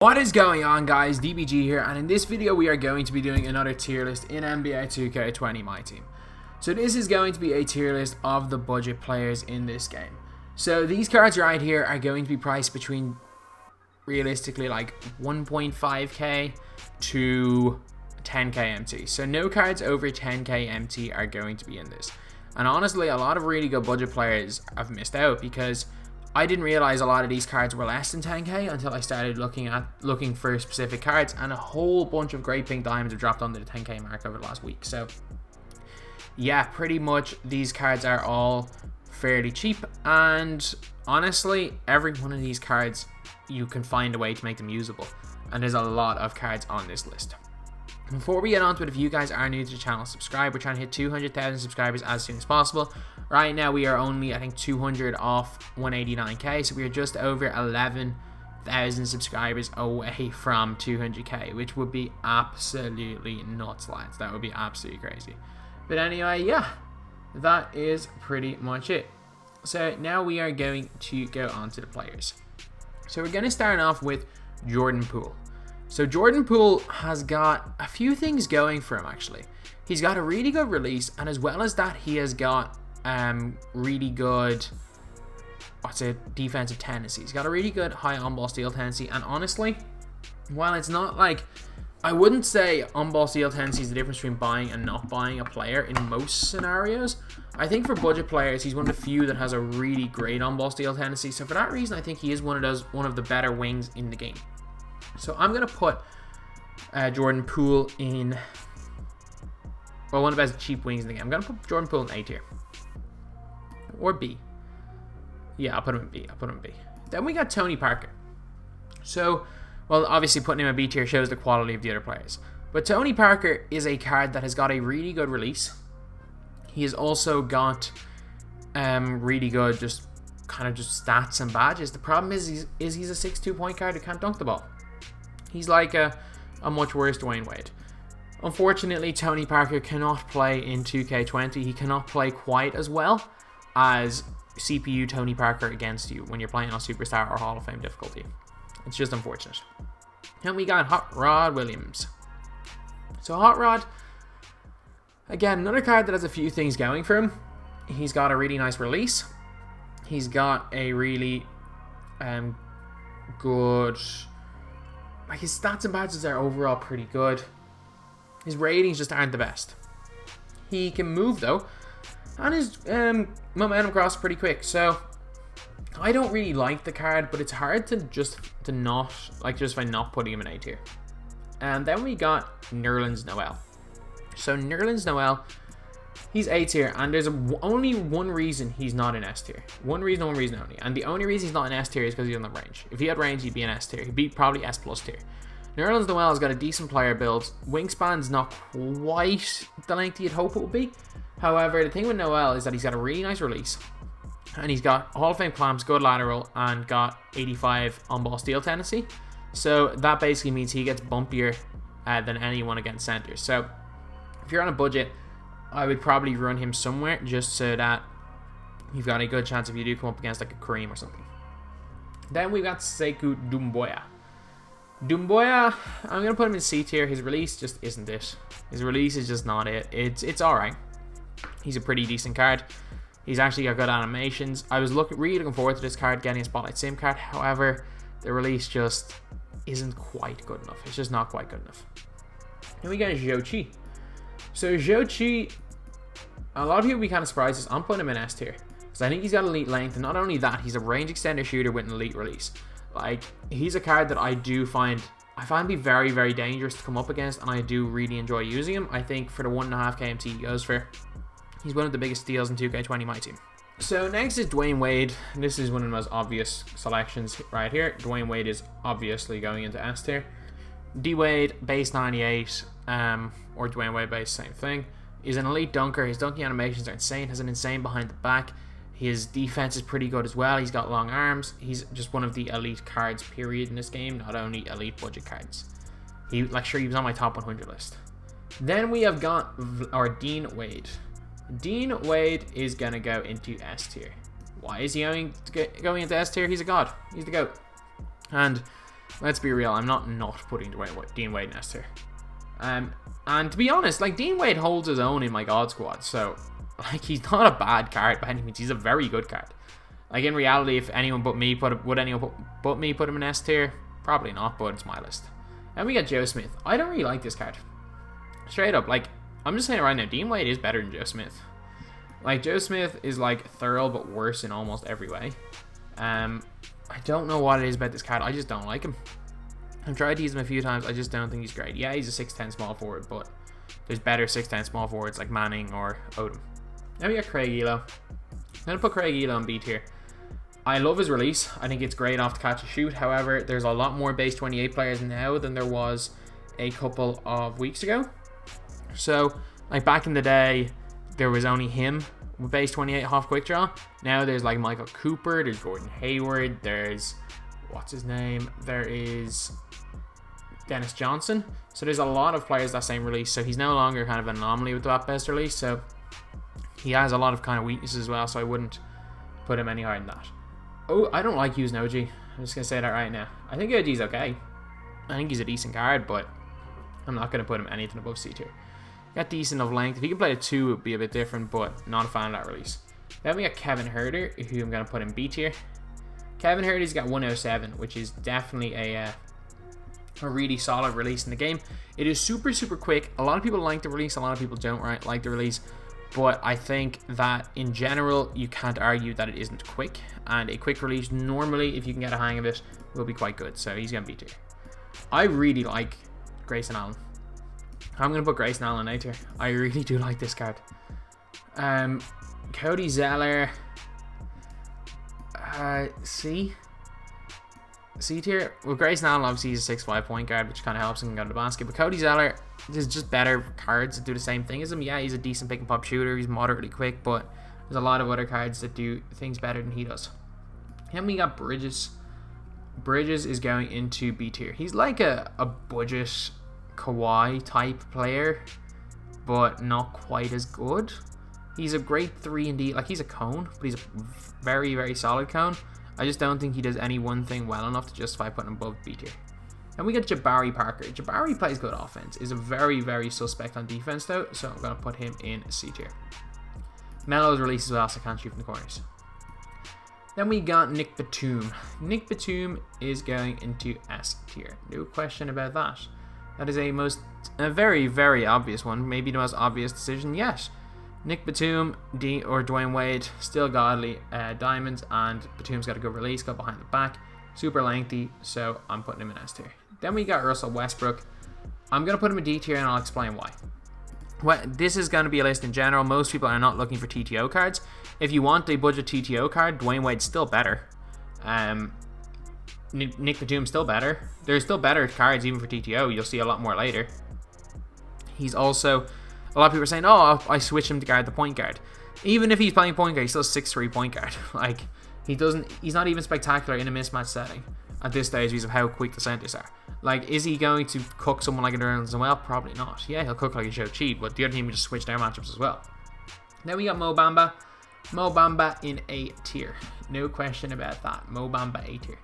What is going on, guys? DBG here, and in this video we are going to be doing another tier list in NBA 2K20 MyTEAM. So this is going to be a tier list of the budget players in this game. So these cards right here are going to be priced between realistically like 1.5k to 10k MT. So no cards over 10k MT are going to be in this. And honestly, a lot of really good budget players have missed out because I didn't realize a lot of these cards were less than 10k until I started looking for specific cards, and a whole bunch of great pink diamonds have dropped under the 10k mark over the last week. So yeah, pretty much these cards are all fairly cheap, and honestly every one of these cards you can find a way to make them usable, and there's a lot of cards on this list. Before we get on to it, if you guys are new to the channel, subscribe. We're trying to hit 200,000 subscribers as soon as possible. Right now we are only, I think, 200 off 189k, so we are just over 11,000 subscribers away from 200k, which would be absolutely nuts, lads. That would be absolutely crazy. But anyway, yeah, that is pretty much it. So now we are going to go on to the players. So we're going to start off with Jordan Poole. So Jordan Poole has got a few things going for him, actually. He's got a really good release, and as well as that, he has got really good defensive tendency. He's got a really good high on-ball steal tendency, and honestly, while it's not like, I wouldn't say on-ball steal tendency is the difference between buying and not buying a player in most scenarios. I think for budget players, he's one of the few that has a really great on-ball steal tendency. So for that reason, I think he is one of the better wings in the game. So I'm going to put Jordan Poole in, well, one of the best cheap wings in the game. I'm going to put Jordan Poole in A tier. Or B. Yeah, I'll put him in B. Then we got Tony Parker. So, well, obviously putting him in B tier shows the quality of the other players. But Tony Parker is a card that has got a really good release. He has also got really good just stats and badges. The problem is he's a 6'2" point guard who can't dunk the ball. He's like a much worse Dwayne Wade. Unfortunately, Tony Parker cannot play in 2K20. He cannot play quite as well as CPU Tony Parker against you when you're playing on Superstar or Hall of Fame difficulty. It's just unfortunate. Then we got Hot Rod Williams. So Hot Rod, again, another card that has a few things going for him. He's got a really nice release. He's got a really good... Like, his stats and badges are overall pretty good. His ratings just aren't the best. He can move though, and his momentum cross pretty quick. So I don't really like the card, but it's hard to justify not putting him in A tier. And then we got Nerlens Noel. So Nerlens Noel, he's A tier, and there's only one reason he's not in S tier. One reason only. And the only reason he's not in S tier is because he doesn't have range. If he had range, he'd be in S tier. He'd be probably S plus tier. Nerlens Noel has got a decent player build. Wingspan's not quite the length you'd hope it would be. However, the thing with Noel is that he's got a really nice release. And he's got Hall of Fame clamps, good lateral, and got 85 on-ball steal tendency. So that basically means he gets bumpier than anyone against centers. So if you're on a budget, I would probably run him somewhere just so that you've got a good chance if you do come up against like a Kareem or something. Then we've got Sekou Doumbouya. Doumbouya, I'm going to put him in C tier. His release just isn't it. His release is just not it. It's alright. He's a pretty decent card. He's actually got good animations. I was really looking forward to this card, getting a Spotlight Sim card. However, the release just isn't quite good enough. It's just not quite good enough. Then we got Zhou Qi. So Zhou Qi, a lot of people will be kind of surprised. I'm putting him in S tier because I think he's got elite length, and not only that, he's a range extender shooter with an elite release. Like, he's a card that I find be very, very dangerous to come up against, and I do really enjoy using him. I think for the 1.5 KMT he goes for, he's one of the biggest steals in 2K20 MyTEAM. So next is Dwayne Wade. This is one of the most obvious selections right here. Dwayne Wade is obviously going into S tier. D Wade, base 98, or Dwayne Wade base, same thing. He's an elite dunker. His dunking animations are insane. Has an insane behind the back. His defense is pretty good as well. He's got long arms. He's just one of the elite cards, period, in this game. Not only elite budget cards. He was on my top 100 list. Then we have got Dean Wade. Dean Wade is going to go into S tier. Why is he going into S tier? He's a god. He's the GOAT. And Let's be real, I'm not putting Dean Wade in S tier. And to be honest, like, Dean Wade holds his own in my God squad, so like, he's not a bad card by any means. He's a very good card. Like, in reality, if anyone but me would anyone but me put him in S tier? Probably not, but it's my list. And we got Joe Smith. I don't really like this card. Straight up, like, I'm just saying it right now, Dean Wade is better than Joe Smith. Like, Joe Smith is like thorough but worse in almost every way. I don't know what it is about this card. I just don't like him. I've tried to use him a few times. I just don't think he's great. Yeah, he's a 6'10 small forward, but there's better 6'10 small forwards like Manning or Odom. Then we got Craig Elo. I'm going to put Craig Elo on B tier. I love his release. I think it's great off the catch and shoot. However, there's a lot more base 28 players now than there was a couple of weeks ago. So, like, back in the day, there was only him with base 28 half quick draw. Now there's like Michael Cooper, there's Gordon Hayward, there's, what's his name? There is Dennis Johnson. So there's a lot of players that same release. So he's no longer kind of an anomaly with that best release. So he has a lot of kind of weaknesses as well. So I wouldn't put him any higher than that. Oh, I don't like using OG. I'm just going to say that right now. I think OG's okay. I think he's a decent card, but I'm not going to put him anything above C tier. Got decent of length. If he could play a 2, it would be a bit different, but not a fan of that release. Then we got Kevin Herter, who I'm going to put in B tier. Kevin Herter's got 107, which is definitely a really solid release in the game. It is super, super quick. A lot of people like the release. A lot of people don't like the release. But I think that in general, you can't argue that it isn't quick. And a quick release, normally, if you can get a hang of it, will be quite good. So he's going to be B tier. I really like Grayson Allen. I'm going to put Grayson Allen in A tier. I really do like this card. Cody Zeller. C tier. Well, Grayson Allen obviously is a 6'5" point guard, which kind of helps him go to the basket. But Cody Zeller, there's just better cards that do the same thing as him. Yeah, he's a decent pick and pop shooter. He's moderately quick, but there's a lot of other cards that do things better than he does. Then we got Bridges. Bridges is going into B tier. He's like a budget Kawhi type player, but not quite as good. He's a great 3-and-D, like, he's a cone, but he's a very, very solid cone. I just don't think he does any one thing well enough to justify putting him above B tier. And we get Jabari Parker. Jabari plays good offense, is a very, very suspect on defense though, so I'm going to put him in C tier. Melo's release as well, so can't shoot from the corners. Then we got Nick Batum. Nick Batum is going into S tier. No question about that. That is a very, very obvious one. Maybe the most obvious decision yet. Nick Batum or Dwayne Wade, still godly diamonds, and Batum's got a good release, got behind the back, super lengthy, so I'm putting him in S tier. Then we got Russell Westbrook. I'm going to put him in D tier, and I'll explain why. Well, this is going to be a list in general. Most people are not looking for TTO cards. If you want a budget TTO card, Dwayne Wade's still better. Nick Batum's still better. There's still better cards even for TTO. You'll see a lot more later. He's also, a lot of people are saying, oh, I switch him to guard the point guard. Even if he's playing point guard, he's still 6'3" point guard. Like, he's not even spectacular in a mismatch setting at this stage because of how quick the centers are. Like, is he going to cook someone like a Nerlens Noel? Probably not. Yeah, he'll cook like a Joe Cheat, but the other team will just switch their matchups as well. Then we got Mo Bamba. Mo Bamba in A tier. No question about that. Mo Bamba A tier.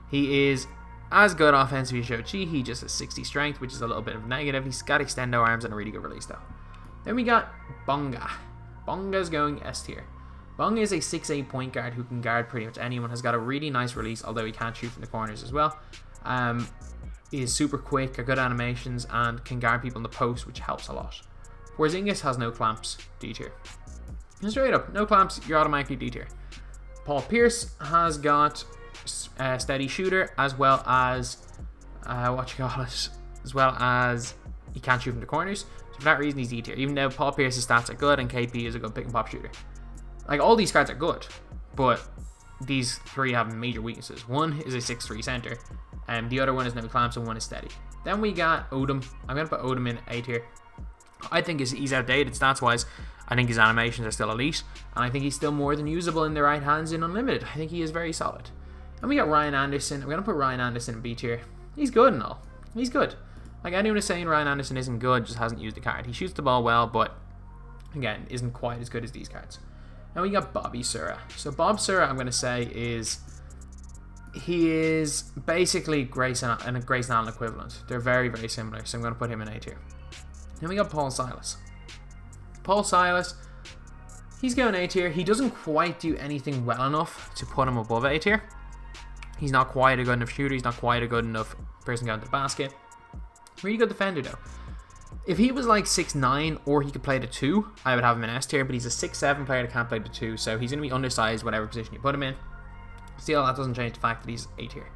He is as good offensively as Joe Chi. He just has 60 strength, which is a little bit of a negative. He's got extendo arms and a really good release though. Then we got Bonga. Bonga's going S tier. Bonga is a 6'8" point guard who can guard pretty much anyone. Has got a really nice release, although he can't shoot from the corners as well. He is super quick, got good animations, and can guard people in the post, which helps a lot. Porzingis has no clamps, D tier. Straight up, no clamps, you're automatically D tier. Paul Pierce has got steady shooter, as well as as well as he can't shoot from the corners. So for that reason, he's D tier. Even though Paul Pierce's stats are good and KP is a good pick and pop shooter. Like, all these cards are good, but these three have major weaknesses. One is a 6'3" center, and the other one is no clamps, and one is steady. Then we got Odom. I'm going to put Odom in A tier. I think he's outdated stats wise. I think his animations are still elite, and I think he's still more than usable in the right hands in Unlimited. I think he is very solid. And we got Ryan Anderson. I'm going to put Ryan Anderson in B tier. He's good and all. He's good. Like, anyone is saying Ryan Anderson isn't good, just hasn't used the card. He shoots the ball well, but again, isn't quite as good as these cards. And we got Bobby Sura. So Bob Sura, I'm going to say, he is basically Grayson and a Grayson Allen equivalent. They're very, very similar, so I'm going to put him in A tier. Then we got Paul Silas. Paul Silas, he's going A tier. He doesn't quite do anything well enough to put him above A tier. He's not quite a good enough shooter. He's not quite a good enough person going to the basket. Really good defender, though. If he was like 6'9", or he could play the 2, I would have him in S tier, but he's a 6'7" player that can't play the 2, so he's going to be undersized whatever position you put him in. Still, that doesn't change the fact that he's A tier.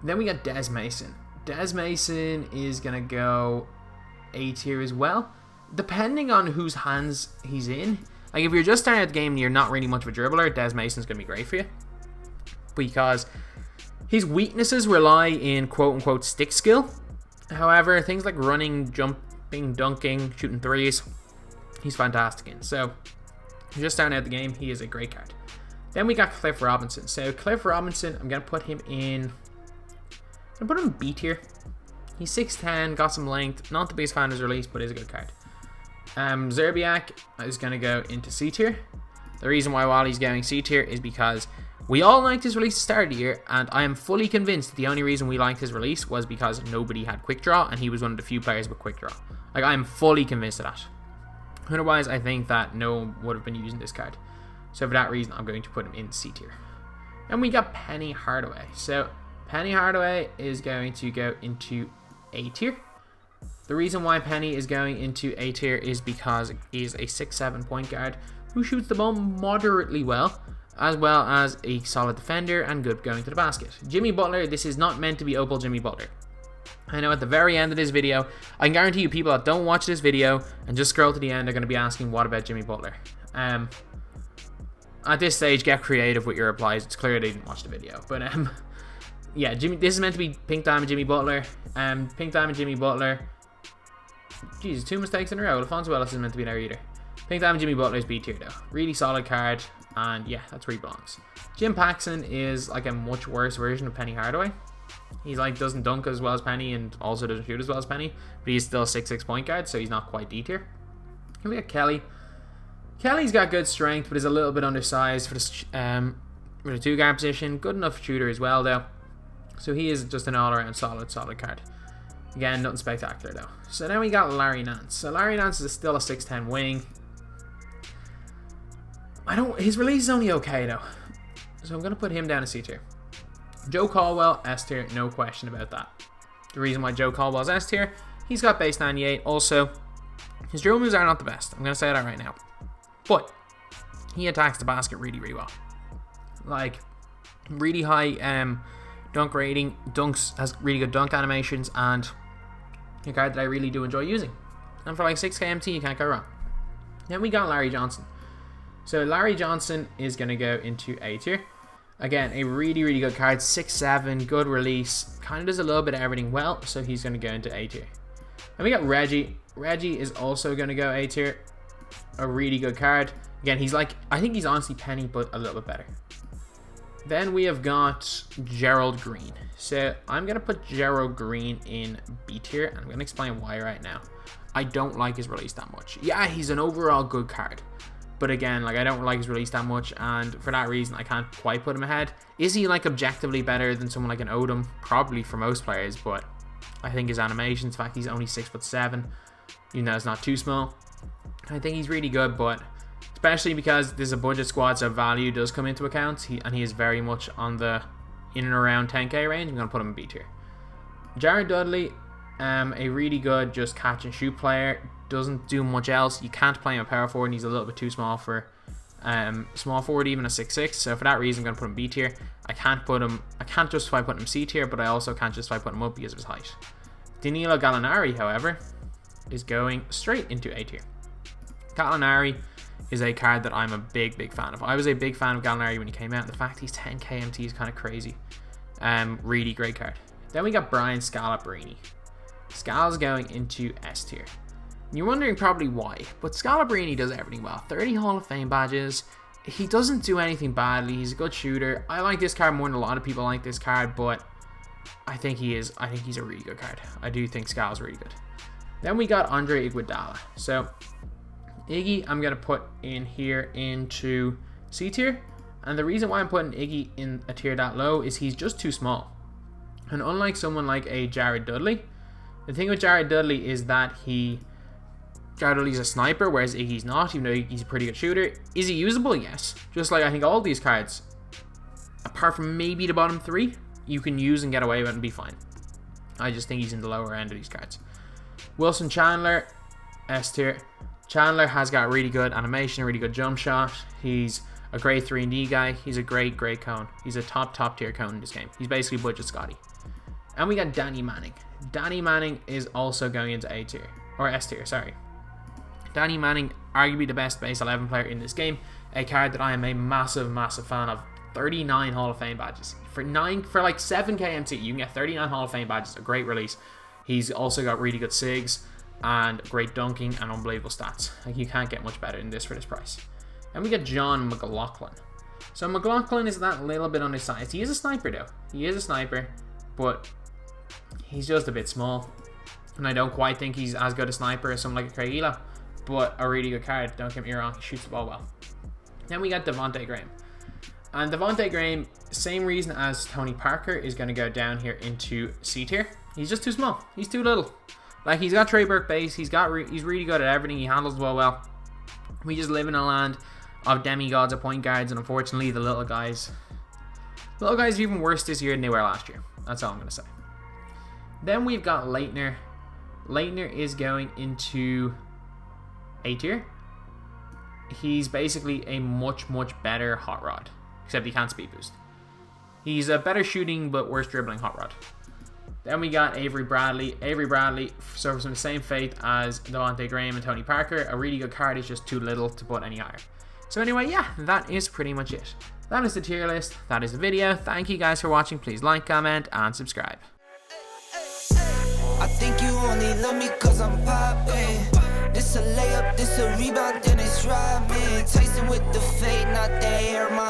Then we got Des Mason. Des Mason is going to go A tier as well, depending on whose hands he's in. Like, if you're just starting out the game and you're not really much of a dribbler, Des Mason's going to be great for you, because his weaknesses rely in quote-unquote stick skill. However, things like running, jumping, dunking, shooting threes, he's fantastic in. So, if you're just starting out the game, he is a great card. Then we got Cliff Robinson. So, Cliff Robinson, I'm going to put him in B tier. He's 6'10", got some length. Not the biggest fan of his release, but is a good card. Zerbiak is going to go into C tier. The reason why Wally's going C tier is because we all liked his release at the start of the year, and I am fully convinced that the only reason we liked his release was because nobody had quick draw, and he was one of the few players with quick draw. Like, I am fully convinced of that. Otherwise, I think that no one would have been using this card. So for that reason, I'm going to put him in C tier. And we got Penny Hardaway. So Penny Hardaway is going to go into A tier. The reason why Penny is going into A tier is because he's a 6'7" point guard who shoots the ball moderately well as a solid defender and good going to the basket. Jimmy Butler, this is not meant to be Opal Jimmy Butler. I know at the very end of this video, I can guarantee you people that don't watch this video and just scroll to the end are going to be asking, what about Jimmy Butler? At this stage, get creative with your replies. It's clear they didn't watch the video. But yeah, this is meant to be Pink Diamond Jimmy Butler. Pink Diamond Jimmy Butler. Jesus, 2 mistakes in a row. Alfonso Ellis is meant to be there either. Pink Diamond Jimmy Butler is B tier though. Really solid card. And yeah, that's where he belongs. Jim Paxson is like a much worse version of Penny Hardaway. He's like doesn't dunk as well as Penny and also doesn't shoot as well as Penny, but he's still a 6'6" point guard, so he's not quite D tier. Here we got Kelly. Kelly's got good strength, but is a little bit undersized for the 2 guard position. Good enough shooter as well though, so he is just an all-around solid card. Again, nothing spectacular though. So then we got Larry Nance. So Larry Nance is still a 6'10" wing. His release is only okay though, so I'm gonna put him down in C tier. Joe Caldwell, S tier, no question about that. The reason why Joe Caldwell's S tier, he's got base 98. Also, his dribble moves are not the best. I'm gonna say that right now, but he attacks the basket really, really well. Like, really high dunk rating, has really good dunk animations, and a card that I really do enjoy using. And for like 6k MT, you can't go wrong. Then we got Larry Johnson. So Larry Johnson is going to go into A tier. Again, a really, really good card. 6'7", good release. Kind of does a little bit of everything well, so he's going to go into A tier. And we got Reggie. Reggie is also going to go A tier. A really good card. Again, he's like, I think he's honestly Penny, but a little bit better. Then we have got Gerald Green. So I'm going to put Gerald Green in B tier, and I'm going to explain why right now. I don't like his release that much. Yeah, he's an overall good card, but again, like, I don't like his release that much, and for that reason, I can't quite put him ahead. Is he like objectively better than someone like an Odom? Probably for most players, but I think his animations, in fact, he's only 6'7", even though it's not too small. I think he's really good, but especially because there's a budget squad, so value does come into account, and he is very much on the in and around 10k range. I'm going to put him in B tier. Jared Dudley, a really good just catch and shoot player. Doesn't do much else. You can't play him a power forward, and he's a little bit too small for small forward, even a 6'6". So for that reason, I'm going to put him B tier. I can't justify putting him C tier, but I also can't justify putting him up because of his height. Danilo Gallinari, however, is going straight into A tier. Gallinari is a card that I'm a big fan of. I was a big fan of Gallinari when he came out, and the fact he's 10k MT is kind of crazy. Really great card. Then we got Brian Scalabrine. Scala's going into S tier. You're wondering probably why, but Scalabrine does everything well. 30 Hall of Fame badges. He doesn't do anything badly. He's a good shooter. I like this card more than a lot of people like this card, but I think he's a really good card. I do think Scala's really good. Then we got Andre Iguodala. So Iggy, I'm going to put in here into C tier. And the reason why I'm putting Iggy in a tier that low is he's just too small. And unlike someone like a Jared Dudley, the thing with Jared Dudley is that Jared Dudley's a sniper, whereas Iggy's not, even though he's a pretty good shooter. Is he usable? Yes. Just like I think all these cards, apart from maybe the bottom 3, you can use and get away with and be fine. I just think he's in the lower end of these cards. Wilson Chandler, S tier. Chandler has got really good animation, really good jump shot. He's a great 3&D guy. He's a great cone. He's a top tier cone in this game. He's basically budget Scotty. And we got Danny Manning. Danny Manning is also going into A tier, or S tier, sorry. Danny Manning, arguably the best base 11 player in this game. A card that I am a massive fan of. 39 Hall of Fame badges. For like 7k MT, you can get 39 Hall of Fame badges. A great release. He's also got really good SIGs and great dunking and unbelievable stats. Like, you can't get much better than this for this price. And we get John McLaughlin. So McLaughlin is that little bit undersized. He is a sniper though. He is a sniper, but he's just a bit small. And I don't quite think he's as good a sniper as someone like a Craigila, but a really good card. Don't get me wrong, he shoots the ball well. Then we got Devontae Graham. And Devontae Graham, same reason as Tony Parker, is going to go down here into C tier. He's just too small. He's too little. Like, he's got Trey Burke base. He's really good at everything. He handles the ball well. We just live in a land of demigods at point guards, and unfortunately, the little guys are even worse this year than they were last year. That's all I'm going to say. Then we've got Leitner. Leitner is going into A tier. He's basically a much better hot rod, except he can't speed boost. He's a better shooting but worse dribbling hot rod. Then we got Avery Bradley. Avery Bradley suffers from the same fate as Devontae Graham and Tony Parker. A really good card, is just too little to put any higher. So anyway, yeah, that is pretty much it. That is the tier list. That is the video. Thank you guys for watching. Please like, comment, and subscribe. I think you only love me cause I'm poppin'. This a layup, this a rebound, then it's robbing. Tyson with the fade, not the hair, my